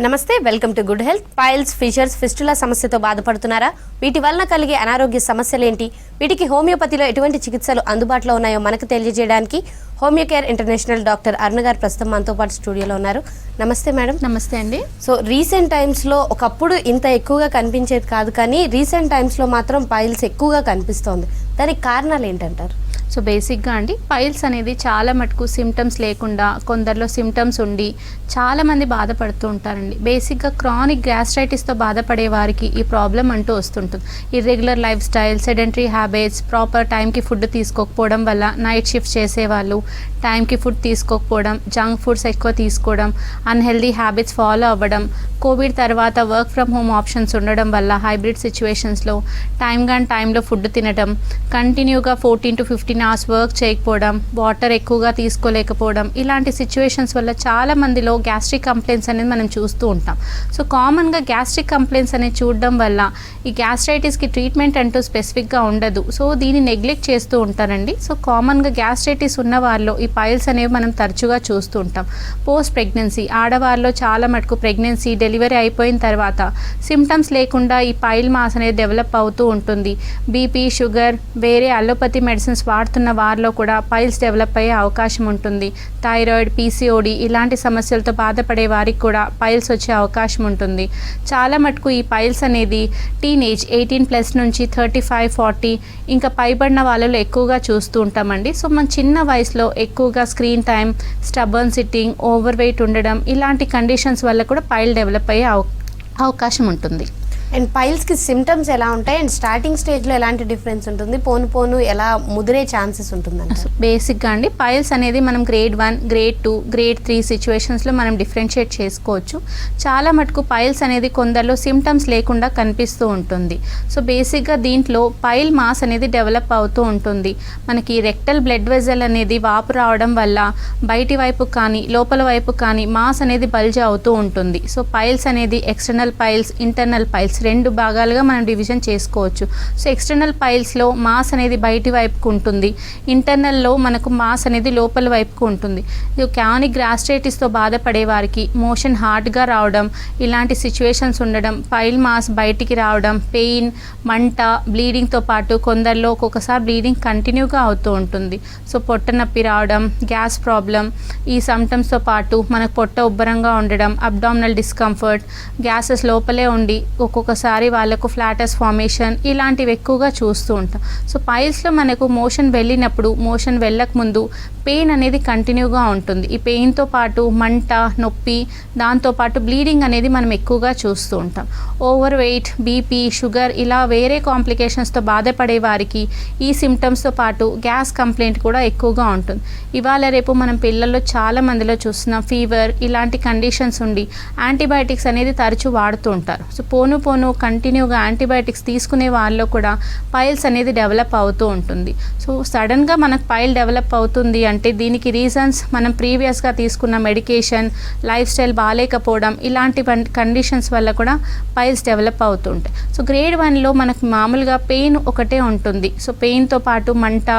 నమస్తే, welcome to good health. Piles, fissures, fistula సమస్యతో బాధపడుతున్నారా? వీటి వలన కలిగే అనారోగ్య సమస్యలేంటి? వీటికి హోమియోపతిలో ఎటువంటి చికిత్సలు అందుబాటులో ఉన్నాయో మనకు తెలియజేయడానికి హోమియోకేర్ ఇంటర్నేషనల్ డాక్టర్ అరుణ గారు ప్రస్తుతం మనతో పాటు స్టూడియోలో ఉన్నారు. నమస్తే మేడం. నమస్తే అండి. సో రీసెంట్ టైమ్స్లో ఒకప్పుడు ఇంత ఎక్కువగా కనిపించేది కాదు, కానీ రీసెంట్ టైమ్స్లో మాత్రం పైల్స్ ఎక్కువగా కనిపిస్తోంది. దానికి కారణాలు ఏంటంటారు? సో బేసిక్గా అండి, పైల్స్ అనేది చాలా మటుకు సిమ్టమ్స్ లేకుండా, కొందరిలో సిమ్టమ్స్ ఉండి చాలామంది బాధపడుతూ ఉంటారండి. బేసిక్గా క్రానిక్ గ్యాస్ట్రైటిస్తో బాధపడే వారికి ఈ ప్రాబ్లం అంటూ వస్తుంటుంది. Irregular life style, sedentary habits, proper టైంకి ఫుడ్ తీసుకోకపోవడం వల్ల, నైట్ షిఫ్ట్ చేసేవాళ్ళు టైంకి ఫుడ్ తీసుకోకపోవడం, జంక్ ఫుడ్స్ ఎక్కువ తీసుకోవడం, అన్హెల్దీ హ్యాబిట్స్ ఫాలో అవ్వడం, కోవిడ్ తర్వాత వర్క్ ఫ్రమ్ హోమ్ ఆప్షన్స్ ఉండడం వల్ల హైబ్రిడ్ సిచ్యువేషన్స్లో టైంలో ఫుడ్ తినడం, కంటిన్యూగా 14 to 15 hours వర్క్ చేయకపోవడం, వాటర్ ఎక్కువగా తీసుకోలేకపోవడం, ఇలాంటి సిచ్యువేషన్స్ వల్ల చాలా మందిలో గ్యాస్ట్రిక్ కంప్లైంట్స్ అనేది మనం చూస్తూ ఉంటాం. సో కామన్గా గ్యాస్ట్రిక్ కంప్లైంట్స్ అనేది చూడడం వల్ల ఈ గ్యాస్ట్రైటిస్కి ట్రీట్మెంట్ అంటూ స్పెసిఫిక్గా ఉండదు. సో దీన్ని నెగ్లెక్ట్ చేస్తూ ఉంటారండి. సో కామన్గా గ్యాస్ట్రైటిస్ ఉన్న వారిలో ఈ పైల్స్ అనేవి మనం తరచుగా చూస్తూ ఉంటాం. పోస్ట్ ప్రెగ్నెన్సీ ఆడవారిలో చాలా మటుకు ప్రెగ్నెన్సీ, డెలివరీ అయిపోయిన తర్వాత సిమ్టమ్స్ లేకుండా ఈ పైల్ మాస్ అనేది డెవలప్ అవుతూ ఉంటుంది. బీపీ, షుగర్, వేరే అలోపతి మెడిసిన్స్ వాడుతున్న వారిలో కూడా పైల్స్ డెవలప్ అయ్యే అవకాశం ఉంటుంది. థైరాయిడ్, పీసీఓడి ఇలాంటి సమస్యలతో బాధపడే వారికి కూడా పైల్స్ వచ్చే అవకాశం ఉంటుంది. చాలా మటుకు ఈ పైల్స్ అనేది టీనేజ్ 18+ నుంచి 35, 40 ఇంకా పైబడిన వాళ్ళలో ఎక్కువగా చూస్తూ ఉంటామండి. సో మన చిన్న వయసులో ఎక్కువగా screen time, stubborn sitting, over weight ఉండడం ఇలాంటి కండిషన్స్ వల్ల కూడా పైల్ డెవలప్ అయ్యే అవకాశం ఉంటుంది. అండ్ పైల్స్కి సిమ్టమ్స్ ఎలా ఉంటాయి? అండ్ స్టార్టింగ్ స్టేజ్లో ఎలాంటి డిఫరెన్స్ ఉంటుంది? పోను ఎలా ముదిరే ఛాన్సెస్ ఉంటుందండి? బేసిక్గా అండి, పైల్స్ అనేది మనం గ్రేడ్ 1, గ్రేడ్ 2, గ్రేడ్ 3 సిచ్యువేషన్స్లో మనం డిఫరెన్షియేట్ చేసుకోవచ్చు. చాలా మటుకు పైల్స్ అనేది కొందరిలో సిమ్టమ్స్ లేకుండా కనిపిస్తూ ఉంటుంది. సో బేసిక్గా దీంట్లో పైల్ మాస్ అనేది డెవలప్ అవుతూ ఉంటుంది. మనకి రెక్టల్ బ్లడ్ వెజల్ అనేది వాపు రావడం వల్ల బయటి వైపు కానీ లోపల వైపు కానీ మాస్ అనేది బల్జ్ అవుతూ ఉంటుంది. సో పైల్స్ అనేది ఎక్స్టర్నల్ పైల్స్, ఇంటర్నల్ పైల్స్ 2 భాగాలుగా మనం డివిజన్ చేసుకోవచ్చు. సో ఎక్స్టర్నల్ పైల్స్లో మాస్ అనేది బయటి వైపుకు ఉంటుంది, ఇంటర్నల్లో మనకు మాస్ అనేది లోపల వైపుకు ఉంటుంది. ఇది క్రానిక్ గ్యాస్ట్రైటిస్తో బాధపడే వారికి మోషన్ హార్డ్గా రావడం, ఇలాంటి సిచ్యువేషన్స్ ఉండడం, పైల్ మాస్ బయటికి రావడం, పెయిన్, మంట, బ్లీడింగ్తో పాటు కొందరిలో ఒక్కొక్కసారి బ్లీడింగ్ కంటిన్యూగా అవుతూ ఉంటుంది. సో పొట్ట నొప్పి రావడం, గ్యాస్ ప్రాబ్లం, ఈ సిమ్టమ్స్తో పాటు మనకు పొట్ట ఉబ్బరంగా ఉండడం, అబ్డామినల్ డిస్కంఫర్ట్, గ్యాసెస్ లోపలే ఉండి ఒక్కొక్కసారి వాళ్ళకు ఫ్లాటస్ ఫార్మేషన్ ఇలాంటివి ఎక్కువగా చూస్తూ ఉంటాం. సో పైల్స్లో మనకు మోషన్ వెళ్ళినప్పుడు, మోషన్ వెళ్ళక ముందు పెయిన్ అనేది కంటిన్యూగా ఉంటుంది. ఈ పెయిన్తో పాటు మంట, నొప్పి, దాంతోపాటు బ్లీడింగ్ అనేది మనం ఎక్కువగా చూస్తూ ఉంటాం. ఓవర్ వెయిట్, బీపీ, షుగర్ ఇలా వేరే కాంప్లికేషన్స్తో బాధపడే వారికి ఈ సిమ్టమ్స్తో పాటు గ్యాస్ కంప్లైంట్ కూడా ఎక్కువగా ఉంటుంది. ఇవాళ రేపు మనం పిల్లల్లో చాలా మందిలో చూస్తున్నాం ఫీవర్ ఇలాంటి కండిషన్స్ ఉండి యాంటీబయాటిక్స్ అనేది తరచూ వాడుతూ ఉంటారు. సో పోను కంటిన్యూగా యాంటీబయాటిక్స్ తీసుకునే వాళ్ళలో కూడా పైల్స్ అనేది డెవలప్ అవుతూ ఉంటుంది. సో సడన్గా మనకు పైల్ డెవలప్ అవుతుంది అంటే దీనికి రీజన్స్ మనం ప్రీవియస్గా తీసుకున్న మెడికేషన్, లైఫ్ స్టైల్ బాగాలేకపోవడం ఇలాంటి కండిషన్స్ వల్ల కూడా పైల్స్ డెవలప్ అవుతుంటాయి. సో గ్రేడ్ 1లో మనకు మామూలుగా పెయిన్ ఒకటే ఉంటుంది. సో పెయిన్తో పాటు మంట,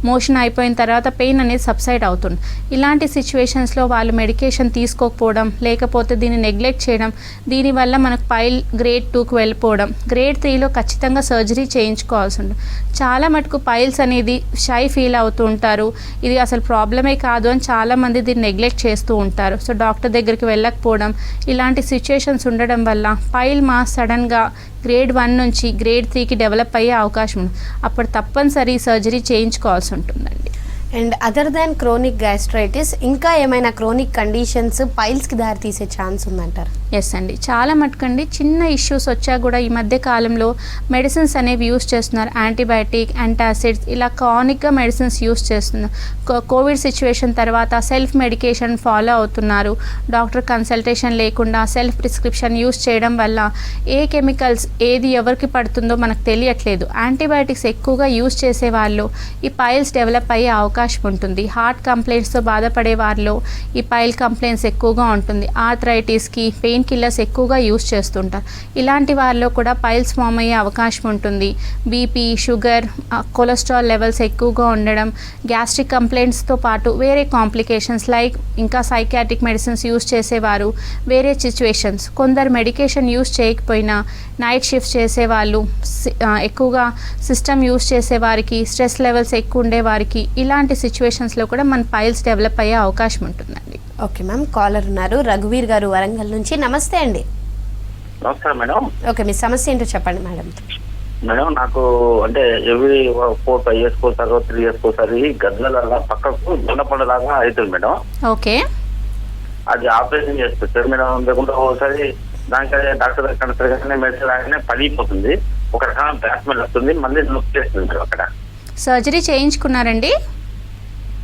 మోషన్ అయిపోయిన తర్వాత పెయిన్ అనేది సబ్సైడ్ అవుతుంది. ఇలాంటి సిచ్యువేషన్స్లో వాళ్ళు మెడికేషన్ తీసుకోకపోవడం, లేకపోతే దీన్ని నెగ్లెక్ట్ చేయడం, దీనివల్ల మనకు పైల్ గ్రేడ్ 2కు వెళ్ళిపోవడం, గ్రేడ్ 3లో ఖచ్చితంగా సర్జరీ చేయించుకోవాల్సి ఉంటుంది. చాలా మటుకు పైల్స్ అనేది షై ఫీల్ అవుతూ ఉంటారు. ఇది అసలు ప్రాబ్లమే కాదు అని చాలామంది దీన్ని నెగ్లెక్ట్ చేస్తూ ఉంటారు. సో డాక్టర్ దగ్గరికి వెళ్ళకపోవడం ఇలాంటి సిచ్యుయేషన్స్ ఉండడం వల్ల పైల్ మాస్ సడన్గా గ్రేడ్ 1 నుంచి గ్రేడ్ 3కి డెవలప్ అయ్యే అవకాశం ఉంది. అప్పుడు తప్పనిసరి సర్జరీ చేయించుకోవాల్సి ఉంటుందండి. And other than chronic gastritis ఇంకా ఏమైనా క్రోనిక్ కండిషన్స్ పైల్స్కి దారితీసే ఛాన్స్ ఉందంటారు? ఎస్ అండి, చాలా మటుకండి చిన్న ఇష్యూస్ వచ్చా కూడా ఈ మధ్య కాలంలో మెడిసిన్స్ అనేవి యూస్ చేస్తున్నారు. యాంటీబయాటిక్, యాంటాసిడ్స్ ఇలా క్రానిక్గా మెడిసిన్స్ యూస్ చేస్తున్నారు. కోవిడ్ సిచ్యువేషన్ తర్వాత సెల్ఫ్ మెడికేషన్ ఫాలో అవుతున్నారు. డాక్టర్ కన్సల్టేషన్ లేకుండా సెల్ఫ్ ప్రిస్క్రిప్షన్ యూస్ చేయడం వల్ల ఏ కెమికల్స్ ఏది ఎవరికి పడుతుందో మనకు తెలియట్లేదు. యాంటీబయాటిక్స్ ఎక్కువగా యూస్ చేసే వాళ్ళు ఈ పైల్స్ డెవలప్ అయ్యే అవకాశం అవకాశం ఉంటుంది. హార్ట్ కంప్లైంట్స్తో బాధపడే వారిలో ఈ పైల్ కంప్లైంట్స్ ఎక్కువగా ఉంటుంది. ఆర్థరైటిస్కి పెయిన్ కిల్లర్స్ ఎక్కువగా యూస్ చేస్తుంటారు. ఇలాంటి వారిలో కూడా పైల్స్ ఫామ్ అయ్యే అవకాశం ఉంటుంది. బీపీ, షుగర్, కొలెస్ట్రాల్ లెవెల్స్ ఎక్కువగా ఉండడం, గ్యాస్ట్రిక్ కంప్లైంట్స్తో పాటు వేరే కాంప్లికేషన్స్ లైక్ ఇంకా సైకాట్రిక్ మెడిసిన్స్ యూస్ చేసేవారు, వేరే సిచ్యువేషన్స్, కొందరు మెడికేషన్ యూస్ చేయకపోయినా నైట్ షిఫ్ట్ చేసేవాళ్ళు, ఎక్కువగా సిస్టమ్ యూస్ చేసేవారికి, స్ట్రెస్ లెవెల్స్ ఎక్కువ ఉండేవారికి, ఇలాంటి సిచ్యువేషన్స్లో కూడా మన పైల్స్ డెవలప్ అయ్యే అవకాశం ఉంటుందండి. ఓకే మ్యామ్, కాలర్ ఉన్నారు రఘువీర్ గారు వరంగల్ నుంచి. నమస్తే అండి. నమస్కారం మేడం. ఓకే, మీ సమస్య ఏంటో చెప్పండి మేడం. మేడం నాకు అంటే ఎవ్రీ 4-5 years కోసారి 3 years కోసారి గద్దల పక్కకు దున్నపడలాగా అవుతుంది మేడం. ఓకే, అది ఆపరేషన్ చేస్తారు మేడం. లేకుండా ఒకసారి దానికి డాక్టర్ దగ్గర మెడిసిన్ రాగానే పడిపోతుంది, ఒక రకమైన బ్యాక్ స్మెల్ వస్తుంది, మళ్ళీ నొప్పి చేస్తుంది మేడం. అక్కడ సర్జరీ చేయించుకున్నారండి?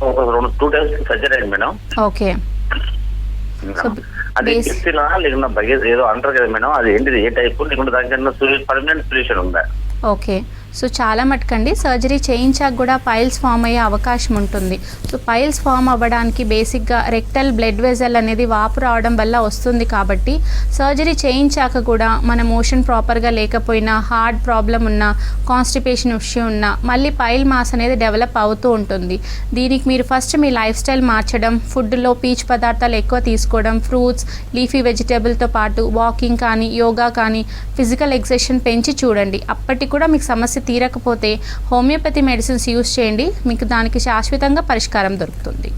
ఒక 2 times సర్జరీ అయింది మేడం. ఓకే, అది చెప్తున్నా లేకుండా బగేజ్ ఏదో అంటారు కదా మేడం, అది ఏంటిది, ఏ టైపు, లేకుండా దానికన్నా పర్మనెంట్ సొల్యూషన్ ఉందా? ఓకే, సో చాలా మటుకండి సర్జరీ చేయించాక కూడా పైల్స్ ఫామ్ అయ్యే అవకాశం ఉంటుంది. సో పైల్స్ ఫామ్ అవ్వడానికి బేసిక్గా రెక్టల్ బ్లడ్ వెజల్ అనేది వాపు రావడం వల్ల వస్తుంది. కాబట్టి సర్జరీ చేయించాక కూడా మన మోషన్ ప్రాపర్గా లేకపోయినా, హార్ట్ ప్రాబ్లం ఉన్నా, కాన్స్టిపేషన్ ఇష్యూ ఉన్నా మళ్ళీ పైల్ మాస్ అనేది డెవలప్ అవుతూ ఉంటుంది. దీనికి మీరు ఫస్ట్ మీ లైఫ్ స్టైల్ మార్చడం, ఫుడ్లో పీచు పదార్థాలు ఎక్కువ తీసుకోవడం, ఫ్రూట్స్, లీఫీ వెజిటేబుల్తో పాటు వాకింగ్ కానీ, యోగా కానీ, ఫిజికల్ ఎక్సర్సైజ్ పెంచి చూడండి. అప్పటికి కూడా మీకు సమస్య తీరకపోతే హోమియోపతి మెడిసిన్స్ యూస్ చేయండి, మీకు దానికి శాశ్వతంగా పరిష్కారం దొరుకుతుంది.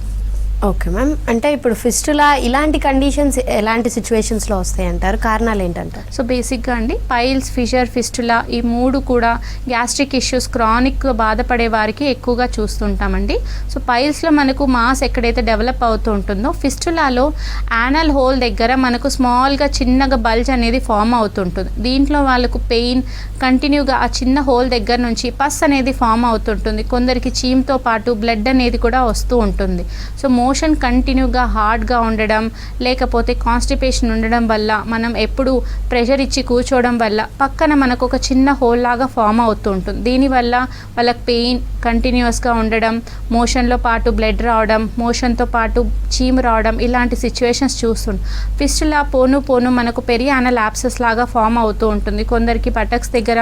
ఓకే మ్యామ్, అంటే ఇప్పుడు ఫిస్టులా ఇలాంటి కండిషన్స్ ఎలాంటి సిచ్యువేషన్స్లో వస్తాయి అంటారు? కారణాలు ఏంటంటారు? సో బేసిక్గా అండి పైల్స్, ఫిషర్, ఫిస్టులా ఈ 3 కూడా గ్యాస్ట్రిక్ ఇష్యూస్, క్రానిక్ బాధపడే వారికి ఎక్కువగా చూస్తుంటామండి. సో పైల్స్లో మనకు మాస్ ఎక్కడైతే డెవలప్ అవుతూ ఉంటుందో, ఫిస్టులాలో యానల్ హోల్ దగ్గర మనకు స్మాల్గా చిన్నగా బల్జ్ అనేది ఫామ్ అవుతుంటుంది. దీంట్లో వాళ్ళకు పెయిన్ కంటిన్యూగా ఆ చిన్న హోల్ దగ్గర నుంచి పస్ అనేది ఫామ్ అవుతుంటుంది. కొందరికి చీమ్తో పాటు బ్లడ్ అనేది కూడా వస్తూ ఉంటుంది. సో మోషన్ కంటిన్యూగా హార్డ్గా ఉండడం, లేకపోతే కాన్స్టిపేషన్ ఉండడం వల్ల, మనం ఎప్పుడు ప్రెషర్ ఇచ్చి కూర్చోవడం వల్ల పక్కన మనకు ఒక చిన్న హోల్ లాగా ఫామ్ అవుతూ ఉంటుంది. దీనివల్ల వాళ్ళకి పెయిన్ కంటిన్యూస్గా ఉండడం, మోషన్లో పాటు బ్లడ్ రావడం, మోషన్తో పాటు చీము రావడం, ఇలాంటి సిచ్యువేషన్స్ చూస్తుంటాం. ఫిస్టులా పోను పోను మనకు పెరియానల్ యాప్సెస్ లాగా ఫామ్ అవుతూ ఉంటుంది. కొందరికి బటక్స్ దగ్గర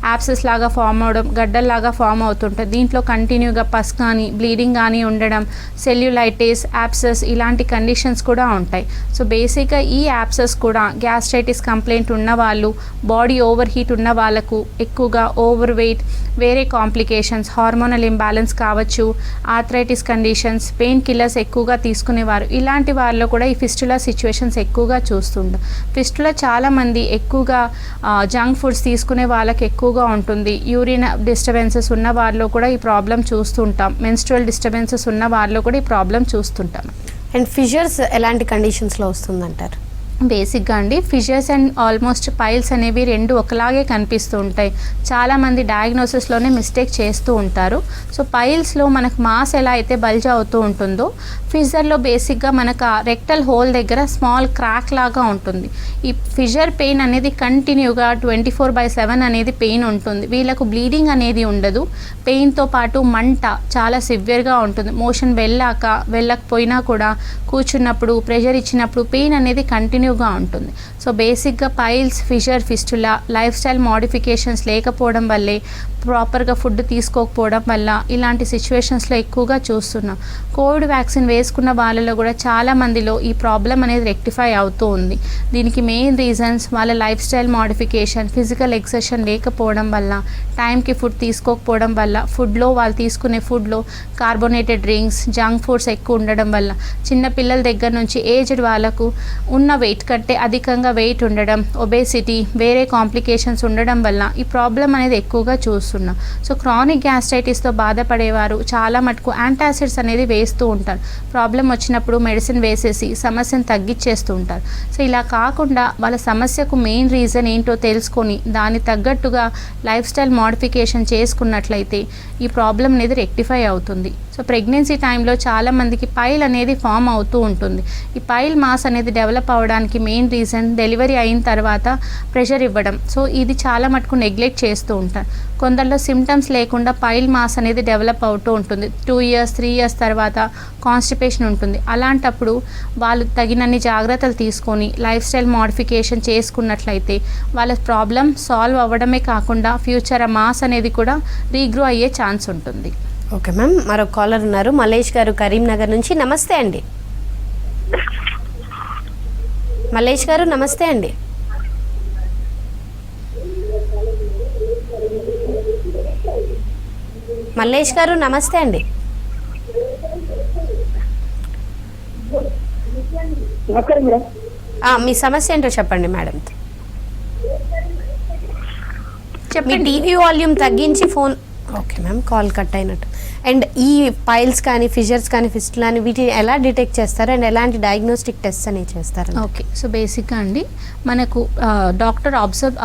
యాప్సెస్ లాగా ఫామ్ అవడం, గడ్డల్లాగా ఫామ్ అవుతుంటుంది. దీంట్లో కంటిన్యూగా పస్ కానీ, బ్లీడింగ్ కానీ ఉండడం, సెల్యులైటిస్, యాప్సెస్ ఇలాంటి కండిషన్స్ కూడా ఉంటాయి. సో బేసిక్గా ఈ యాప్సెస్ కూడా గ్యాస్ట్రైటిస్ కంప్లైంట్ ఉన్న వాళ్ళు, బాడీ ఓవర్ హీట్ ఉన్న వాళ్ళకు, ఎక్కువగా ఓవర్ వెయిట్, వేరే కాంప్లికేషన్స్, హార్మోనల్ ఇంబ్యాలెన్స్ కావచ్చు, ఆర్థరైటిస్ కండిషన్స్, పెయిన్ కిల్లర్స్ ఎక్కువగా తీసుకునేవారు, ఇలాంటి వారిలో కూడా ఈ ఫిస్టులా సిచ్యువేషన్స్ ఎక్కువగా చూస్తుంటాం. ఫిస్టులా చాలామంది ఎక్కువగా జంక్ ఫుడ్స్ తీసుకునే వాళ్ళకి ఎక్కువగా ఉంటుంది. యూరిన్ డిస్టర్బెన్సెస్ ఉన్న వారిలో కూడా ఈ ప్రాబ్లం చూస్తుంటాం. మెన్స్ట్రువల్ డిస్టర్బెన్సెస్ ఉన్న వారిలో కూడా ఈ ప్రాబ్లం చూస్తుంటాం. అండ్ ఫిషర్స్ ఎలాంటి కండిషన్స్లో వస్తుందంటారు? బేసిక్గా అండి ఫిషర్స్ అండ్ ఆల్మోస్ట్ పైల్స్ అనేవి 2 ఒకలాగే కనిపిస్తూ ఉంటాయి. చాలామంది డయాగ్నోసిస్లోనే మిస్టేక్ చేస్తూ ఉంటారు. సో పైల్స్లో మనకు మాస్ ఎలా అయితే బల్జ్ అవుతూ ఉంటుందో, ఫిషర్లో బేసిక్గా మనకు ఆ రెక్టల్ హోల్ దగ్గర స్మాల్ క్రాక్ లాగా ఉంటుంది. ఈ ఫిషర్ పెయిన్ అనేది కంటిన్యూగా 24/7 అనేది పెయిన్ ఉంటుంది. వీళ్ళకు బ్లీడింగ్ అనేది ఉండదు. పెయిన్తో పాటు మంట చాలా సివియర్గా ఉంటుంది. మోషన్ వెళ్ళకపోయినా కూడా కూర్చున్నప్పుడు, ప్రెషర్ ఇచ్చినప్పుడు పెయిన్ అనేది కంటిన్యూగా ఉంటుంది. సో బేసిక్గా piles, fissure, fistula lifestyle modifications లేకపోవడం వల్లే, ప్రాపర్గా ఫుడ్ తీసుకోకపోవడం వల్ల ఇలాంటి సిచ్యువేషన్స్లో ఎక్కువగా చూస్తున్నాం. కోవిడ్ వ్యాక్సిన్ వేసుకున్న వాళ్ళలో కూడా చాలా మందిలో ఈ ప్రాబ్లం అనేది రెక్టిఫై అవుతూ ఉంది. దీనికి మెయిన్ రీజన్స్ వాళ్ళ life style modification, physical exercise లేకపోవడం వల్ల, టైంకి ఫుడ్ తీసుకోకపోవడం వల్ల, ఫుడ్లో వాళ్ళు తీసుకునే ఫుడ్లో కార్బోనేటెడ్ డ్రింక్స్, జంక్ ఫుడ్స్ ఎక్కువ ఉండడం వల్ల, చిన్న పిల్లల దగ్గర నుంచి ఏజ్డ్ వాళ్ళకు ఉన్న వెయిట్ కంటే అధికంగా వెయిట్ ఉండడం, ఒబేసిటీ, వేరే కాంప్లికేషన్స్ ఉండడం వల్ల ఈ ప్రాబ్లం అనేది ఎక్కువగా చూస్తున్నాం. సో క్రానిక్ గ్యాస్ట్రైటిస్తో బాధపడేవారు చాలా మటుకు యాంటాసిడ్స్ అనేది వేస్తూ ఉంటారు. ప్రాబ్లం వచ్చినప్పుడు మెడిసిన్ వేసేసి సమస్యను తగ్గించేస్తూ ఉంటారు. సో ఇలా కాకుండా వాళ్ళ సమస్యకు మెయిన్ రీజన్ ఏంటో తెలుసుకొని దానికి తగ్గట్టుగా లైఫ్ స్టైల్ మోడిఫికేషన్ చేసుకున్నట్లయితే ఈ ప్రాబ్లం అనేది రెక్టిఫై అవుతుంది. సో ప్రెగ్నెన్సీ టైంలో చాలామందికి పైల్ అనేది ఫామ్ అవుతూ ఉంటుంది. ఈ పైల్ మాస్ అనేది డెవలప్ అవ్వడానికి మెయిన్ రీజన్ డెలివరీ అయిన తర్వాత ప్రెషర్ ఇవ్వడం. సో ఇది చాలా మటుకు నెగ్లెక్ట్ చేస్తూ ఉంటారు. కొందరు కొందరిలో సిమ్టమ్స్ లేకుండా పైల్ మాస్ అనేది డెవలప్ అవుతూ ఉంటుంది. 2 years 3 years తర్వాత కాన్స్టిపేషన్ ఉంటుంది. అలాంటప్పుడు వాళ్ళు తగినన్ని జాగ్రత్తలు తీసుకొని లైఫ్ స్టైల్ మోడిఫికేషన్ చేసుకున్నట్లయితే వాళ్ళ ప్రాబ్లం సాల్వ్ అవ్వడమే కాకుండా ఫ్యూచర్ ఆ మాస్ అనేది కూడా రీగ్రో అయ్యే ఛాన్స్ ఉంటుంది. ఓకే మ్యామ్, మరో కాలర్ ఉన్నారు మల్లేష్ గారు కరీంనగర్ నుంచి. నమస్తే అండి మల్లేష్ గారు. నమస్తే అండి. మల్లేష్ గారు నమస్తే అండి. మీ సమస్య ఏంటో చెప్పండి మేడం. మీ టీవీ వాల్యూమ్ తగ్గించి phone. Okay ma'am, call cut అయినట్టు. అండ్ ఈ పైల్స్ కానీ ఫిషర్స్ కానీ ఫిస్టులా అని వీటిని ఎలా డిటెక్ట్ చేస్తారు అండ్ ఎలాంటి డయాగ్నోస్టిక్ టెస్ట్ అనేవి చేస్తారు? ఓకే, సో బేసిక్గా అండి మనకు డాక్టర్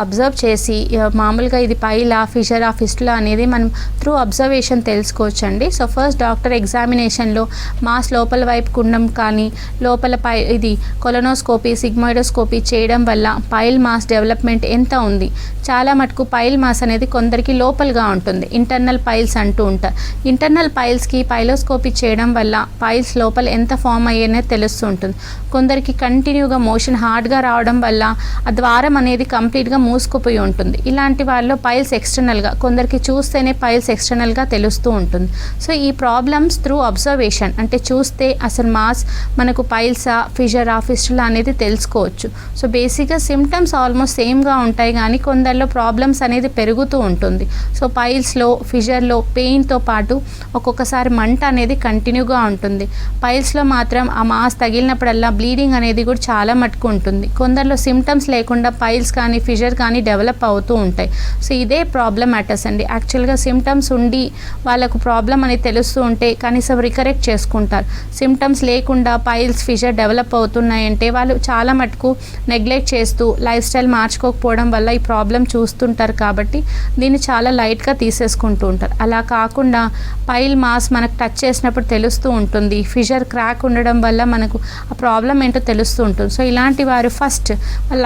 అబ్జర్వ్ చేసి మామూలుగా ఇది పైలా ఫిషరా ఫిస్టులా అనేది మనం త్రూ అబ్జర్వేషన్ తెలుసుకోవచ్చు అండి. సో ఫస్ట్ డాక్టర్ ఎగ్జామినేషన్లో మాస్ లోపల వైపు కుండం కానీ లోపల ఇది కొలనోస్కోపీ సిగ్మాయిడోస్కోపీ చేయడం వల్ల పైల్ మాస్ డెవలప్మెంట్ ఎంత ఉంది. చాలా మటుకు పైల్ మాస్ అనేది కొందరికి లోపలగా ఉంటుంది, ఇంటర్నల్ పైల్స్ అంటూ ఉంటారు. ఇంటర్నల్ పైల్స్కి పైలోస్కోపీ చేయడం వల్ల పైల్స్ లోపల ఎంత ఫామ్ అయ్యేనే తెలుస్తూ ఉంటుంది. కొందరికి కంటిన్యూగా మోషన్ హార్డ్గా రావడం వల్ల ఆ ద్వారం అనేది కంప్లీట్గా మూసుకుపోయి ఉంటుంది. ఇలాంటి వాళ్ళలో పైల్స్ ఎక్స్టర్నల్గా, కొందరికి చూస్తేనే పైల్స్ ఎక్స్టర్నల్గా తెలుస్తూ ఉంటుంది. సో ఈ ప్రాబ్లమ్స్ త్రూ అబ్జర్వేషన్ అంటే చూస్తే అసలు మాస్ మనకు పైల్సా ఫిషరా ఫిస్టులా అనేది తెలుసుకోవచ్చు. సో బేసిక్గా సిమ్టమ్స్ ఆల్మోస్ట్ సేమ్గా ఉంటాయి కానీ కొందరిలో ప్రాబ్లమ్స్ అనేది పెరుగుతూ ఉంటుంది. సో పైల్స్లో ఫిషర్లో పెయిన్తో పాటు ఒక్కొక్కసారి మంట అనేది కంటిన్యూగా ఉంటుంది. పైల్స్లో మాత్రం ఆ మాస్ తగిలినప్పుడల్లా బ్లీడింగ్ అనేది కూడా చాలా మటుకు ఉంటుంది. కొందరిలో సిమ్టమ్స్ లేకుండా పైల్స్ కానీ ఫిషర్ కానీ డెవలప్ అవుతూ ఉంటాయి. సో ఇదే ప్రాబ్లమాటస్ అండి. యాక్చువల్గా సిమ్టమ్స్ ఉండి వాళ్ళకు ప్రాబ్లం అనేది తెలుస్తూ ఉంటే కనీసం రికరెక్ట్ చేసుకుంటారు. సిమ్టమ్స్ లేకుండా పైల్స్ ఫిషర్ డెవలప్ అవుతున్నాయంటే వాళ్ళు చాలా మటుకు నెగ్లెక్ట్ చేస్తూ లైఫ్ స్టైల్ మార్చుకోకపోవడం వల్ల ఈ ప్రాబ్లం చూస్తుంటారు. కాబట్టి దీన్ని చాలా లైట్గా తీసేసుకుంటూ ఉంటారు. అలా కాకుండా పైల్ మాస్ మనకు టచ్ చేసినప్పుడు తెలుస్తూ ఉంటుంది. ఫిషర్ క్రాక్ ఉండడం వల్ల మనకు ఆ ప్రాబ్లం ఏంటో తెలుస్తూ ఉంటుంది. సో ఇలాంటి వారు ఫస్ట్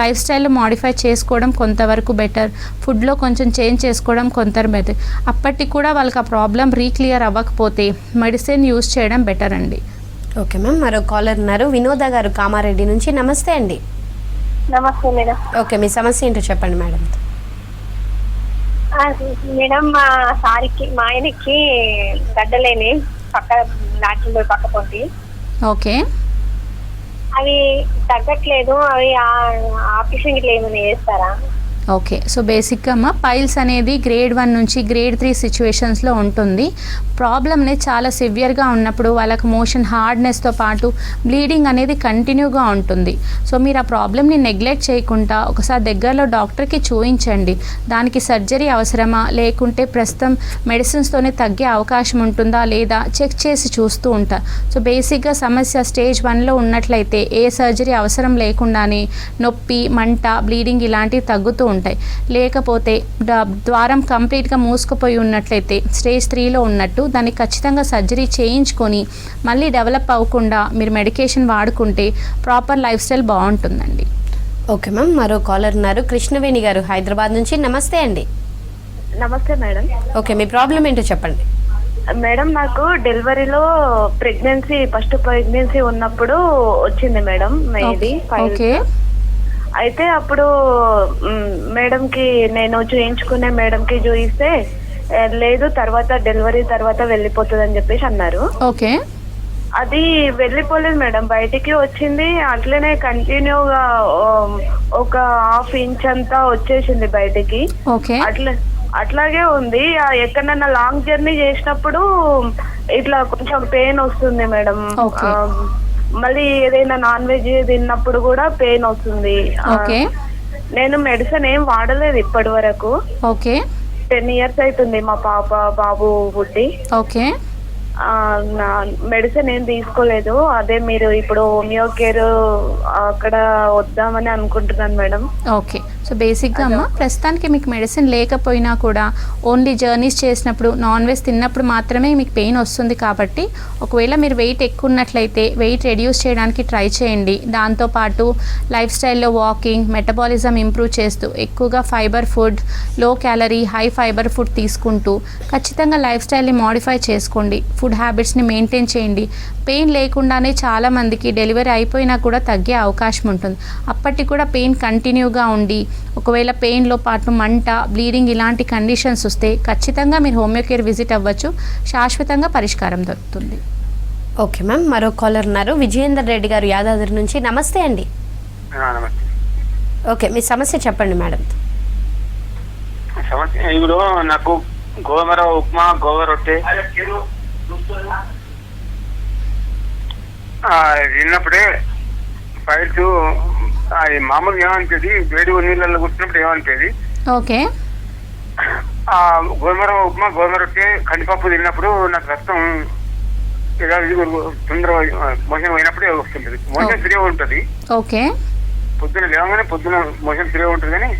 లైఫ్ స్టైల్ మాడిఫై చేసుకోవడం కొంతవరకు బెటర్, ఫుడ్లో కొంచెం చేంజ్ చేసుకోవడం కొంత బెటర్. అప్పటికి కూడా వాళ్ళకి ఆ ప్రాబ్లం రీక్లియర్ అవ్వకపోతే మెడిసిన్ యూజ్ చేయడం బెటర్ అండి. ఓకే మ్యామ్, మరో కాలర్ ఉన్నారు వినోద గారు కామారెడ్డి నుంచి. నమస్తే అండి. నమస్తే మేడం. ఓకే, మీ సమస్య ఏంటో చెప్పండి మేడం. మేడం మా ఆయనకి గడ్డలేని పక్క నాచురల్ పక్క పొంటి. ఓకే, అవి తగ్గట్లేదు, అవి ఆపరేషన్ ఇట్లా ఏమైనా చేస్తారా? ఓకే, సో బేసిక్గా అమ్మ పైల్స్ అనేది గ్రేడ్ 1 నుంచి గ్రేడ్ 3 సిచ్యువేషన్స్లో ఉంటుంది. ప్రాబ్లమ్ అనేది చాలా సివియర్గా ఉన్నప్పుడు వాళ్ళకి మోషన్ హార్డ్నెస్తో పాటు బ్లీడింగ్ అనేది కంటిన్యూగా ఉంటుంది. సో మీరు ఆ ప్రాబ్లమ్ని నెగ్లెక్ట్ చేయకుండా ఒకసారి దగ్గరలో డాక్టర్కి చూపించండి. దానికి సర్జరీ అవసరమా లేకుంటే ప్రస్తుతం మెడిసిన్స్తోనే తగ్గే అవకాశం ఉంటుందా లేదా చెక్ చేసి చూస్తూ ఉంటారు. సో బేసిక్గా సమస్య స్టేజ్ 1లో ఉన్నట్లయితే ఏ సర్జరీ అవసరం లేకుండానే నొప్పి మంట బ్లీడింగ్ ఇలాంటివి తగ్గుతూ ఉంటాయి. లేకపోతే ద్వారం కంప్లీట్గా మూసుకుపోయి ఉన్నట్లయితే స్టేజ్ 3లో ఉన్నట్టు దాన్ని ఖచ్చితంగా సర్జరీ చేయించుకొని మళ్ళీ డెవలప్ అవ్వకుండా మీరు మెడికేషన్ వాడుకుంటే ప్రాపర్ లైఫ్ స్టైల్ బాగుంటుందండి. ఓకే మ్యామ్, మరో కాలర్ ఉన్నారు కృష్ణవేణి గారు హైదరాబాద్ నుంచి. నమస్తే అండి. నమస్తే మేడం. ఓకే, మీ ప్రాబ్లం ఏంటో చెప్పండి. మేడం నాకు డెలివరీలో ఫస్ట్ ప్రెగ్నెన్సీ ఉన్నప్పుడు వచ్చింది మేడం ఇది. ఓకే, అయితే అప్పుడు మేడంకి నేను చూయించుకునే మేడంకి చూయిస్తే లేదు తర్వాత డెలివరీ తర్వాత వెళ్ళిపోతుంది అని చెప్పేసి అన్నారు. ఓకే, అది వెళ్ళిపోలేదు మేడం, బయటికి వచ్చింది అట్లనే కంటిన్యూగా ఒక 1/2 ఇంచ్ అంతా వచ్చేసింది బయటికి. ఓకే, అట్లాగే ఉంది. ఎక్కడన్నా లాంగ్ జర్నీ చేసినప్పుడు ఇట్లా కొంచెం పెయిన్ వస్తుంది మేడం. మళ్ళీ ఏదైనా నాన్ వెజ్ తిన్నప్పుడు కూడా పెయిన్ వస్తుంది. నేను మెడిసిన్ ఏం వాడలేదు ఇప్పటి వరకు. ఓకే, 10 years అవుతుంది మా బాబు పుట్టి. ఓకే, నా మెడిసిన్ ఏం తీసుకోలేదు. అదే మీరు ఇప్పుడు హోమియో కేర్ అక్కడ వద్దామని అనుకుంటున్నాను మేడం. ఓకే, సో బేసిక్గా అమ్మ ప్రస్తుతానికి మీకు మెడిసిన్ లేకపోయినా కూడా ఓన్లీ జర్నీస్ చేసినప్పుడు నాన్ వెజ్ తిన్నప్పుడు మాత్రమే మీకు పెయిన్ వస్తుంది కాబట్టి ఒకవేళ మీరు వెయిట్ ఎక్కువ ఉన్నట్లయితే వెయిట్ రెడ్యూస్ చేయడానికి ట్రై చేయండి. దాంతోపాటు లైఫ్ స్టైల్లో వాకింగ్, మెటబాలిజం ఇంప్రూవ్ చేస్తూ ఎక్కువగా fibre food, low calorie high fibre food తీసుకుంటూ ఖచ్చితంగా లైఫ్ స్టైల్ని మోడిఫై చేసుకోండి. ఫుడ్ హ్యాబిట్స్ని మెయింటైన్ చేయండి. పెయిన్ లేకుండానే చాలామందికి డెలివరీ అయిపోయినా కూడా తగ్గే అవకాశం ఉంటుంది. అప్పటికి కూడా పెయిన్ కంటిన్యూగా ఉండి ఒకవేళ పెయిన్లో పాటు మంట, బ్లీడింగ్ ఇలాంటి కండిషన్స్ వస్తే ఖచ్చితంగా మీరు హోమియో కేర్ విజిట్ అవ్వచ్చు. శాశ్వతంగా పరిష్కారం దొరుకుతుంది. ఓకే మ్యామ్, మరో కాలర్ ఉన్నారు. విజయేందర్ రెడ్డి గారు యాదాద్రి నుంచి. నమస్తే అండి. నమస్తే. ఓకే, మీ సమస్య చెప్పండి మేడం. సమస్య ఇప్పుడు నాకు గోమర ఉప్మా, గోవర రొట్టె తిన్నప్పుడే ఫైల్స్ అది మామూలుగా ఏమనిపేది, వేడి నీళ్ళల్లో కూర్చున్నప్పుడు ఏమనిపేది. ఓకే, గోమర ఉప్మా, గోమర రొట్టె, కందిపప్పు తిన్నప్పుడు నాకు రక్తం తొందరగా మోషన్ పోయినప్పుడే వస్తుంటది. మోషన్ ఫ్రీ ఉంటుంది. ఓకే, పొద్దున లేవగానే పొద్దున మోషన్ ఫ్రీ ఉంటుంది. కానీ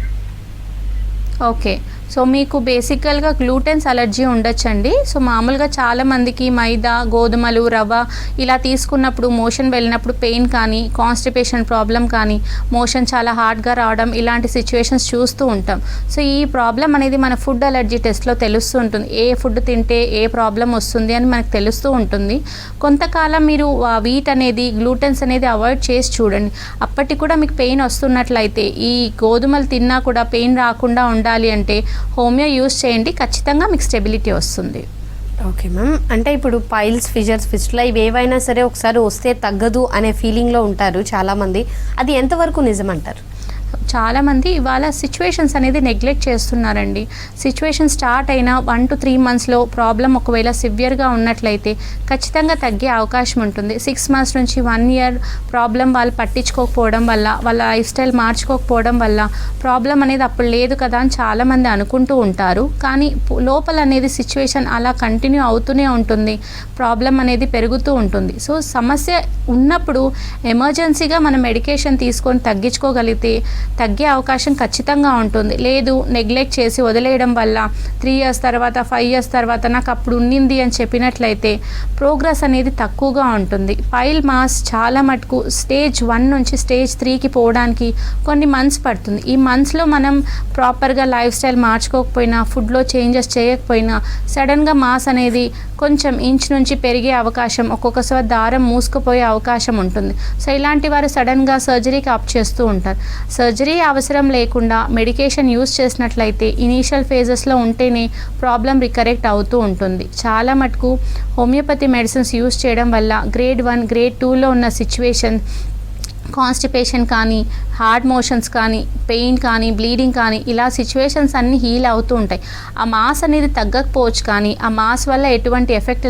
ఓకే, సో మీకు బేసికల్గా గ్లూటెన్స్ అలర్జీ ఉండొచ్చండి. సో మామూలుగా చాలామందికి మైదా, గోధుమలు, రవ్వ ఇలా తీసుకున్నప్పుడు మోషన్ వెళ్ళినప్పుడు పెయిన్ కానీ, కాన్స్టిపేషన్ ప్రాబ్లం కానీ, మోషన్ చాలా హార్డ్గా రావడం ఇలాంటి సిచ్యువేషన్స్ చూస్తూ ఉంటాం. సో ఈ ప్రాబ్లం అనేది మన ఫుడ్ అలర్జీ టెస్ట్లో తెలుస్తూ ఉంటుంది. ఏ ఫుడ్ తింటే ఏ ప్రాబ్లం వస్తుంది అని మనకు తెలుస్తూ ఉంటుంది. కొంతకాలం మీరు వీట్ అనేది, గ్లూటెన్స్ అనేది అవాయిడ్ చేసి చూడండి. అప్పటికి కూడా మీకు పెయిన్ వస్తున్నట్లయితే ఈ గోధుమలు తిన్నా కూడా పెయిన్ రాకుండా ఉండాలి అంటే హోమియో యూస్ చేయండి. ఖచ్చితంగా మీకు స్టెబిలిటీ వస్తుంది. ఓకే మ్యామ్, అంటే ఇప్పుడు పైల్స్, ఫిషర్స్, ఫిస్టులా ఇవి ఏవైనా సరే ఒకసారి వస్తే తగ్గదు అనే ఫీలింగ్లో ఉంటారు చాలామంది. అది ఎంతవరకు నిజమంటారు? చాలామంది ఇవాళ సిచ్యువేషన్స్ అనేది నెగ్లెక్ట్ చేస్తున్నారండి. సిచ్యువేషన్ స్టార్ట్ అయిన 1 to 3 monthsలో ప్రాబ్లం ఒకవేళ సివియర్గా ఉన్నట్లయితే ఖచ్చితంగా తగ్గే అవకాశం ఉంటుంది. 6 months నుంచి 1 year ప్రాబ్లం వాళ్ళు పట్టించుకోకపోవడం వల్ల, వాళ్ళ లైఫ్ స్టైల్ మార్చుకోకపోవడం వల్ల ప్రాబ్లం అనేది అప్పుడు లేదు కదా అని చాలామంది అనుకుంటూ ఉంటారు. కానీ లోపల అనేది సిచ్యువేషన్ అలా కంటిన్యూ అవుతూనే ఉంటుంది. ప్రాబ్లం అనేది పెరుగుతూ ఉంటుంది. సో సమస్య ఉన్నప్పుడు ఎమర్జెన్సీగా మనం మెడికేషన్ తీసుకొని తగ్గించుకోగలిగితే తగ్గే అవకాశం ఖచ్చితంగా ఉంటుంది. లేదు నెగ్లెక్ట్ చేసి వదిలేయడం వల్ల 3 years తర్వాత 5 years తర్వాత నాకు అప్పుడు ఉన్నింది అని చెప్పినట్లయితే ప్రోగ్రెస్ అనేది తక్కువగా ఉంటుంది. పైల్ మాస్ చాలా మటుకు స్టేజ్ 1 నుంచి స్టేజ్ 3కి పోవడానికి కొన్ని మంత్స్ పడుతుంది. ఈ మంత్స్లో మనం ప్రాపర్గా లైఫ్ స్టైల్ మార్చుకోకపోయినా, ఫుడ్లో చేంజెస్ చేయకపోయినా సడన్గా మాస్ అనేది కొంచెం ఇంచ్ నుంచి పెరిగే అవకాశం, ఒక్కొక్కసారి దారం మూసుకుపోయే అవకాశం ఉంటుంది. సో ఇలాంటి వారు సడన్గా సర్జరీకి ఆప్ట్ చేస్తూ ఉంటారు. సర్జరీ అవసరం లేకుండా మెడికేషన్ యూస్ చేసినట్లయితే ఇనీషియల్ ఫేజెస్లో ఉంటేనే ప్రాబ్లం రికరెక్ట్ అవుతూ ఉంటుంది. చాలా మటుకు హోమియోపతి మెడిసిన్స్ యూస్ చేయడం వల్ల గ్రేడ్ 1, గ్రేడ్ 2లో ఉన్న సిచ్యువేషన్, కాన్స్టిపేషన్ కానీ, హార్డ్ మోషన్స్ కానీ, పెయిన్ కానీ, బ్లీడింగ్ కానీ ఇలా సిచ్యువేషన్స్ అన్నీ హీల్ అవుతూ ఉంటాయి. ఆ మాస్ అనేది తగ్గకపోవచ్చు కానీ ఆ మాస్ వల్ల ఎటువంటి ఎఫెక్ట్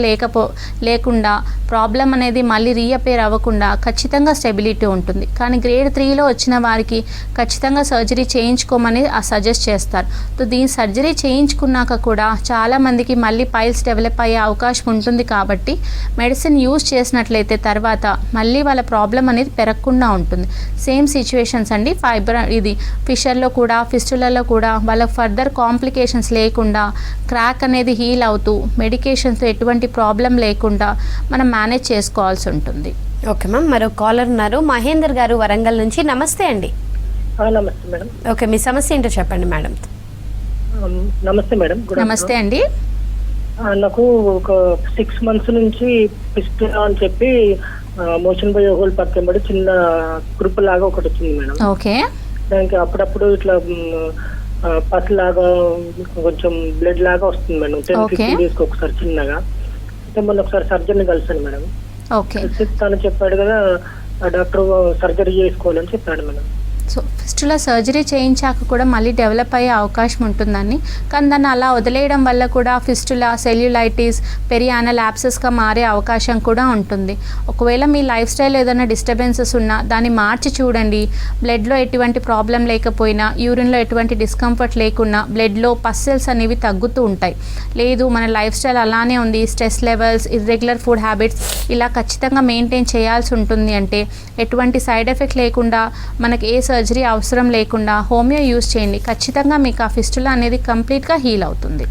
లేకుండా ప్రాబ్లం అనేది మళ్ళీ రీఅపేర్ అవ్వకుండా ఖచ్చితంగా స్టెబిలిటీ ఉంటుంది. కానీ గ్రేడ్ 3లో వచ్చిన వారికి ఖచ్చితంగా సర్జరీ చేయించుకోమని సజెస్ట్ చేస్తారు. సో దీని సర్జరీ చేయించుకున్నాక కూడా చాలామందికి మళ్ళీ పైల్స్ డెవలప్ అయ్యే అవకాశం ఉంటుంది. కాబట్టి మెడిసిన్ యూస్ చేసినట్లయితే తర్వాత మళ్ళీ వాళ్ళ ప్రాబ్లం అనేది పెరగకుండా ఉంటుంది. సేమ్ సిచ్యువేషన్స్ అండి. ఇది ఫిషర్లో కూడా, ఫిస్టులలో కూడా వాళ్ళ ఫర్దర్ కాంప్లికేషన్స్ లేకుండా, క్రాక్ అనేది హీల్ అవుతూ, మెడికేషన్స్ ఎటువంటి ప్రాబ్లం లేకుండా మనం మేనేజ్ చేసుకోవాల్సి ఉంటుంది. ఓకే మ్యామ్, మరో కాలర్ ఉన్నారు. మహేందర్ గారు వరంగల్ నుంచి. నమస్తే అండి. నమస్తే మేడం. ఓకే, మీ సమస్య ఏంటో చెప్పండి మేడం. నమస్తే మేడం. నమస్తే అండి. నాకు ఒక 6 months నుంచి పిస్టులా అని చెప్పి మోషన్ పోయే హోల్ పక్కన చిన్న గ్రూప్ లాగా ఒకటి వచ్చింది మేడం. ఓకే, దానికి అప్పుడప్పుడు ఇట్లా పస్ లాగా కొంచెం బ్లడ్ లాగా వస్తుంది మేడం. 10-15 days ఒకసారి చిన్నగా. అయితే మొన్న ఒకసారి సర్జన్ కలిసాను మేడం. ఓకే, తను చెప్పాడు కదా డాక్టర్ సర్జరీ చేసుకోవాలని చెప్పాడు మేడం. సో ఫిస్టులా సర్జరీ చేయించాక కూడా మళ్ళీ డెవలప్ అయ్యే అవకాశం ఉంటుందని, కానీ దాన్ని అలా వదిలేయడం వల్ల కూడా ఫిస్టులా సెల్యులైటిస్ పెరియానల్ యాబ్సెస్గా మారే అవకాశం కూడా ఉంటుంది. ఒకవేళ మీ లైఫ్ స్టైల్ ఏదైనా డిస్టర్బెన్సెస్ ఉన్నా దాన్ని మార్చి చూడండి. బ్లడ్లో ఎటువంటి ప్రాబ్లం లేకపోయినా, యూరిన్లో ఎటువంటి డిస్కంఫర్ట్ లేకున్నా బ్లడ్లో పస్ సెల్స్ అనేవి తగ్గుతూ ఉంటాయి. లేదు మన లైఫ్ స్టైల్ అలానే ఉంది, stress levels, irregular food habits ఇలా ఖచ్చితంగా మెయింటైన్ చేయాల్సి ఉంటుంది అంటే ఎటువంటి సైడ్ ఎఫెక్ట్ లేకుండా, మనకి ఏ సర్జరీ అవసరం లేకుండా హోమియో యూస్ చేయండి. ఖచ్చితంగా మీకు ఆ ఫిస్టులా అనేది కంప్లీట్గా హీల్ అవుతుంది.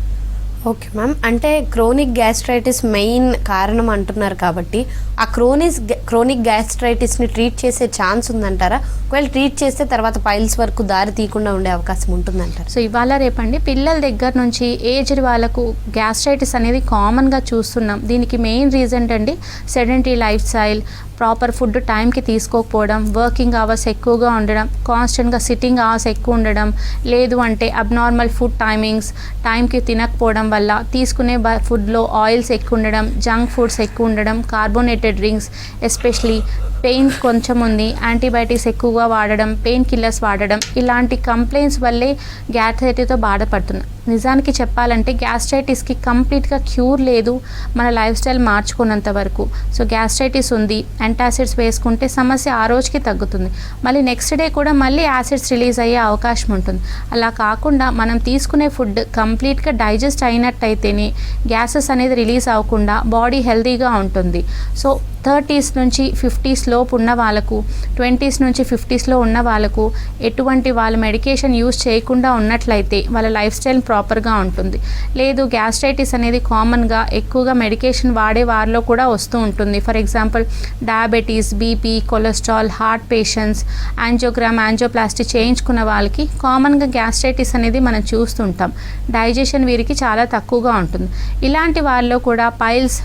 ఓకే మ్యామ్, అంటే క్రోనిక్ గ్యాస్ట్రైటిస్ మెయిన్ కారణం అంటున్నారు కాబట్టి ఆ క్రోనిక్ గ్యాస్ట్రైటిస్ని ట్రీట్ చేసే ఛాన్స్ ఉందంటారా? ఒకవేళ ట్రీట్ చేస్తే తర్వాత పైల్స్ వరకు దారి తీయకుండా ఉండే అవకాశం ఉంటుందంటారు? సో ఇవాళ రేపండి పిల్లల దగ్గర నుంచి ఏజ్డ్ వాళ్ళకు గ్యాస్ట్రైటిస్ అనేది కామన్గా చూస్తున్నాం. దీనికి మెయిన్ రీజన్ అండి sedentary life style, proper food టైంకి తీసుకోకపోవడం, వర్కింగ్ అవర్స్ ఎక్కువగా ఉండడం, కాన్స్టెంట్గా సిట్టింగ్ అవర్స్ ఎక్కువ ఉండడం, లేదు అంటే అబ్నార్మల్ ఫుడ్ టైంకి తినకపోవడం వల్ల తీసుకునే ఫుడ్లో ఆయిల్స్ ఎక్కువ ఉండడం, జంక్ ఫుడ్స్ ఎక్కువ ఉండడం, కార్బోనేటెడ్ డ్రింక్స్, ఎస్పెషలీ పెయిన్ కొంచెం ఉంది, యాంటీబయాటిక్స్ ఎక్కువగా వాడడం, పెయిన్ కిల్లర్స్ వాడడం, ఇలాంటి కంప్లైంట్స్ వల్లే గ్యాస్ట్రైటిస్తో బాధపడుతున్నాం. నిజానికి చెప్పాలంటే గ్యాస్ట్రైటిస్కి కంప్లీట్గా క్యూర్ లేదు మన లైఫ్ స్టైల్ మార్చుకున్నంత వరకు. సో గ్యాస్ట్రైటిస్ ఉంది, యాంటాసిడ్స్ వేసుకుంటే సమస్య ఆ రోజుకి తగ్గుతుంది, మళ్ళీ నెక్స్ట్ డే కూడా మళ్ళీ యాసిడ్స్ రిలీజ్ అయ్యే అవకాశం ఉంటుంది. అలా కాకుండా మనం తీసుకునే ఫుడ్ కంప్లీట్గా డైజెస్ట్ అయినట్టయితేనే గ్యాసెస్ అనేది రిలీజ్ అవ్వకుండా బాడీ హెల్తీగా ఉంటుంది. సో 30s నుంచి 50s లోపు ఉన్న వాళ్ళకు, 20s నుంచి 50sలో ఉన్న వాళ్ళకు ఎటువంటి వాళ్ళ మెడికేషన్ యూజ్ చేయకుండా ఉన్నట్లయితే వాళ్ళ లైఫ్ స్టైల్ ప్రాపర్గా ఉంటుంది. లేదు గ్యాస్ట్రైటిస్ అనేది కామన్గా ఎక్కువగా మెడికేషన్ వాడే వారిలో కూడా వస్తూ ఉంటుంది. For example diabetes, BP, cholesterol, heart patients, angioplasty చేయించుకున్న వాళ్ళకి కామన్గా గ్యాస్ట్రైటిస్ అనేది మనం చూస్తుంటాం. డైజెషన్ వీరికి చాలా తక్కువగా ఉంటుంది. ఇలాంటి వాళ్ళలో కూడా పైల్స్,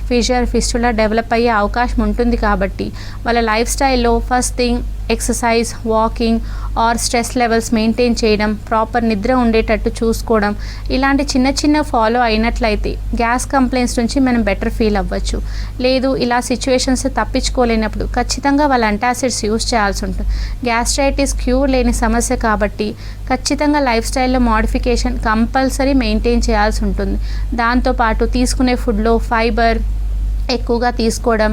ఫిస్టులా డెవలప్ అయ్యే అవకాశం ఉంటుంది. కాబట్టి వాళ్ళ లైఫ్ స్టైల్లో first thing exercise, walking are stress levels maintain చేయడం, ప్రాపర్ నిద్ర ఉండేటట్టు చూసుకోవడం, ఇలాంటి చిన్న ఫాలో అయినట్లయితే గ్యాస్ కంప్లైంట్స్ నుంచి మనం బెటర్ ఫీల్ అవ్వచ్చు. లేదు ఇలా సిచ్యువేషన్స్ తప్పించుకోలేనప్పుడు ఖచ్చితంగా వాళ్ళ యాంటాసిడ్స్ యూస్ చేయాల్సి ఉంటుంది. గ్యాస్ట్రైటిస్ క్యూర్ లేని సమస్య కాబట్టి ఖచ్చితంగా లైఫ్ స్టైల్లో మోడిఫికేషన్ కంపల్సరీ మెయింటైన్ చేయాల్సి ఉంటుంది. దాంతోపాటు తీసుకునే ఫుడ్లో ఫైబర్ ఎక్కువగా తీసుకోవడం,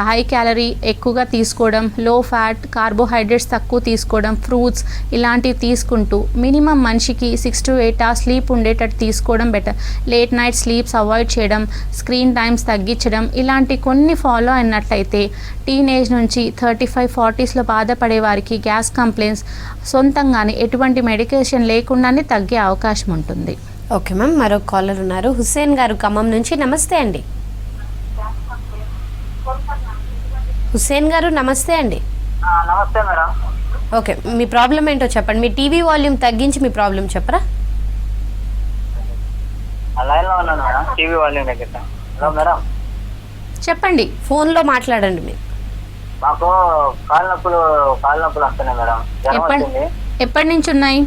హై క్యాలరీ ఎక్కువగా తీసుకోవడం, లో ఫ్యాట్, కార్బోహైడ్రేట్స్ తక్కువ తీసుకోవడం, ఫ్రూట్స్ ఇలాంటివి తీసుకుంటూ మినిమం మనిషికి 6 to 8 hours స్లీప్ ఉండేటట్టు తీసుకోవడం better. Late night sleeps avoid చేయడం, స్క్రీన్ టైమ్స్ తగ్గించడం, ఇలాంటి కొన్ని ఫాలో అయినట్లయితే టీనేజ్ నుంచి 35-40sలో బాధపడే వారికి గ్యాస్ కంప్లైంట్స్ సొంతంగానే ఎటువంటి మెడికేషన్ లేకుండానే తగ్గే అవకాశం ఉంటుంది. ఓకే మ్యామ్, మరో కాలర్ ఉన్నారు. హుస్సేన్ గారు ఖమ్మం నుంచి. నమస్తే అండి. హుస్సేన్ గారు నమస్తే అండి. నమస్తే మేడం. ఓకే, మీ ప్రాబ్లం ఏంటో చెప్పండి. మీ టీవీ వాల్యూమ్ తగ్గించి మీ ప్రాబ్లం చెప్పరా? లైన్లో ఉన్నాను మేడం, టీవీ వాల్యూమ్ దగ్గర. హలో మేడం చెప్పండి. ఫోన్లో మాట్లాడండి మీరు. మాకు కాళ్ళ నొప్పులు వస్తున్నాయి మేడం. జ్వరం వచ్చింది. ఎప్పటి నుంచి ఉన్నాయి?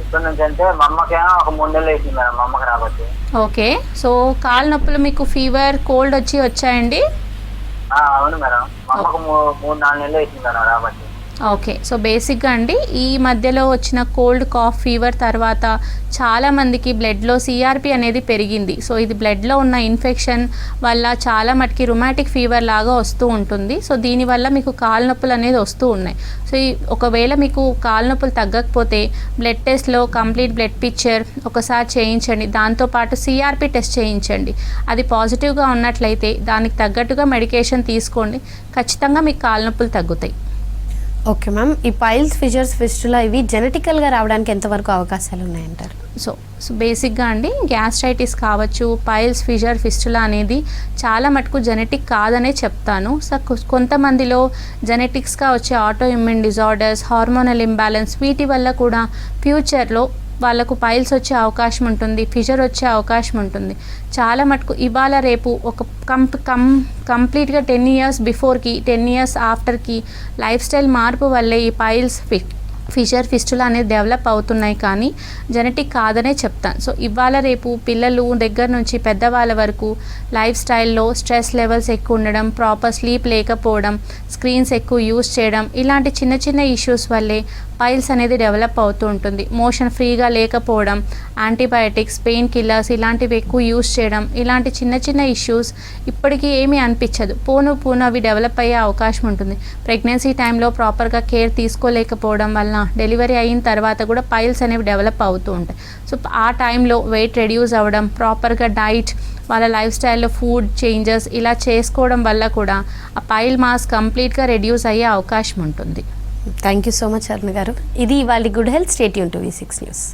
ఇప్పటి నుంచి అంటే మా అమ్మకేమో ఒక 3 నెలలు వేసింది మేడం, మా అమ్మకి రాబట్టి. ఓకే, సో కాళ్ళ నొప్పులు మీకు ఫీవర్, కోల్డ్ వచ్చాయండి? అవును మేడం, మా అమ్మకు 3-4 నెలలు వేసింది మేడం రాబట్టి. ఓకే, సో బేసిక్గా అండి ఈ మధ్యలో వచ్చిన కోల్డ్, కాఫ్, ఫీవర్ తర్వాత చాలామందికి బ్లడ్లో సిఆర్పి అనేది పెరిగింది. సో ఇది బ్లడ్లో ఉన్న ఇన్ఫెక్షన్ వల్ల చాలా మటుకి రుమాటిక్ ఫీవర్ లాగా వస్తూ ఉంటుంది. సో దీనివల్ల మీకు కాళ్ళ నొప్పులు అనేది వస్తూ ఉన్నాయి. సో ఒకవేళ మీకు కాళ్ళ నొప్పులు తగ్గకపోతే బ్లడ్ టెస్ట్లో కంప్లీట్ బ్లడ్ పిక్చర్ ఒకసారి చేయించండి. దాంతోపాటు సిఆర్పి టెస్ట్ చేయించండి. అది పాజిటివ్గా ఉన్నట్లయితే దానికి తగ్గట్టుగా మెడికేషన్ తీసుకోండి. ఖచ్చితంగా మీకు కాళ్ళ నొప్పులు తగ్గుతాయి. ఓకే మ్యామ్, ఈ పైల్స్, ఫిషర్స్, ఫిస్టులా ఇవి జెనెటికల్గా రావడానికి ఎంతవరకు అవకాశాలు ఉన్నాయంటారు? సో బేసిక్గా అండి గ్యాస్ట్రైటిస్ కావచ్చు, పైల్స్, ఫిస్టులా అనేది చాలా మటుకు జెనెటిక్ కాదనే చెప్తాను. సో కొంతమందిలో జెనెటిక్స్గా వచ్చే auto immune disorders, hormonal imbalance వీటి వల్ల కూడా ఫ్యూచర్లో వాళ్ళకు పైల్స్ వచ్చే అవకాశం ఉంటుంది, ఫిషర్ వచ్చే అవకాశం ఉంటుంది. చాలా మటుకు ఇవాళ రేపు ఒక కంప్లీట్గా 10 years బిఫోర్కి 10 years ఆఫ్టర్కి లైఫ్ స్టైల్ మార్పు వల్లే ఈ పైల్స్, ఫిషర్ ఫిస్టులా అనేది డెవలప్ అవుతున్నాయి, కానీ జెనెటిక్ కాదనే చెప్తాను. సో ఇవాళ రేపు పిల్లలు దగ్గర నుంచి పెద్దవాళ్ళ వరకు లైఫ్ స్టైల్లో స్ట్రెస్ లెవెల్స్ ఎక్కువ ఉండడం, ప్రాపర్ స్లీప్ లేకపోవడం, స్క్రీన్స్ ఎక్కువ యూస్ చేయడం, ఇలాంటి చిన్న చిన్న ఇష్యూస్ వల్లే పైల్స్ అనేది డెవలప్ అవుతూ ఉంటుంది. మోషన్ ఫ్రీగా లేకపోవడం, యాంటీబయాటిక్స్, పెయిన్ కిల్లర్స్ ఇలాంటివి ఎక్కువ యూస్ చేయడం, ఇలాంటి చిన్న చిన్న ఇష్యూస్ ఇప్పటికీ ఏమీ అనిపించదు, పోను అవి డెవలప్ అయ్యే అవకాశం ఉంటుంది. ప్రెగ్నెన్సీ టైంలో ప్రాపర్గా కేర్ తీసుకోలేకపోవడం వలన డెలివరీ అయిన తర్వాత కూడా పైల్స్ అనేవి డెవలప్ అవుతూ ఉంటాయి. సో ఆ టైంలో వెయిట్ రెడ్యూస్ అవ్వడం, ప్రాపర్గా డైట్, వాళ్ళ లైఫ్ స్టైల్లో ఫుడ్ చేంజెస్ ఇలా చేసుకోవడం వల్ల కూడా ఆ పైల్ మాస్ కంప్లీట్గా రెడ్యూస్ అయ్యే అవకాశం ఉంటుంది. థ్యాంక్ యూ సో మచ్ అరుణ గారు. ఇది ఇవాళ good health. Stay tune to V6 news.